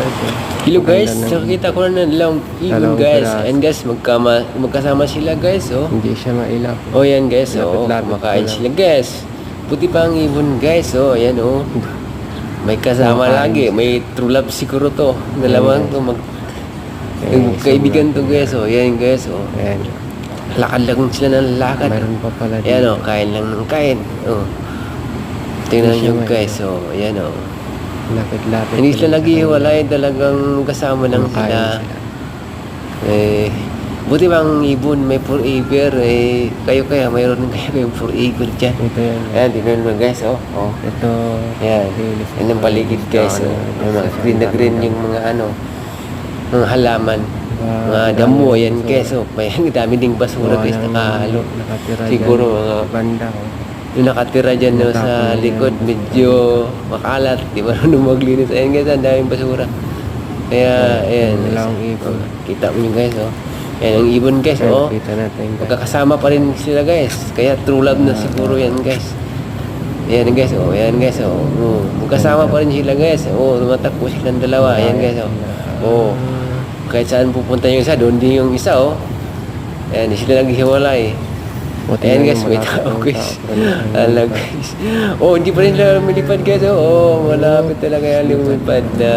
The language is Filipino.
guys. Hello guys, Ganda ng- nakikita ko na nilang ibon Dalawang guys. piraso. And guys, magkasama sila guys, oh. Hindi siya mailap. Oh yan guys, oh. Lapit-lapit Kumakain pa lang. sila guys. Buti pa ang ibon guys, oh. Ayan, oh. May kasama Kumakain lagi. siya. May true love siguro to. Dalawang to. Kaibigan to guys, oh. Yan guys, oh. Ayan. Lakad lang sila ng lakad. Mayroon pa pala dito. Ayan, oh. Kain lang ng kain. Oh. Tingnan Hindi siya nyo may- guys, oh. Ayan, oh. Lapit-lapit. Hindi pa sila lang sa naghihiwalay, talagang kasama lang Kumakain sila. sila. Buti bang ibon may forever, kayo kaya mayroon din kayong forever dyan. Ito yan. Ayan, tingnan mo guys, oh. Oh. Ito. Ayan, linis yan ang paligid guys, oh. Yung mga green na green yung mga ano, mga halaman. Mga damo, yan guys, oh. May dami ding basura guys, nakahalo. Nakatira Siguro dyan, mga banda. Oh. yung nakatira dyan no, sa Natapon likod, yan. medyo makalat. Di ba nung maglinis? Ayan guys, ang daming basura. Kaya, ayan. Dalawang ibon. Kita mo yun guys, oh. Ayan ang ibon guys, Ayan, oh. kita natin. Magkakasama pa rin sila guys. Kaya true love na siguro yan guys. Ayan guys, oh. Ayan guys, oh. Oh. Magkasama pa rin sila guys. Oh, tumatakbo silang dalawa. Ayan guys, oh. Oh. Kahit saan pupunta yung isa, doon din yung isa, oh. Ayan, hindi sila naghihiwalay. Ayan guys, may tao guys. Alam guys. Oh, hindi pa rin sila lumilipad guys. Oh, malapit talaga yung lumipad na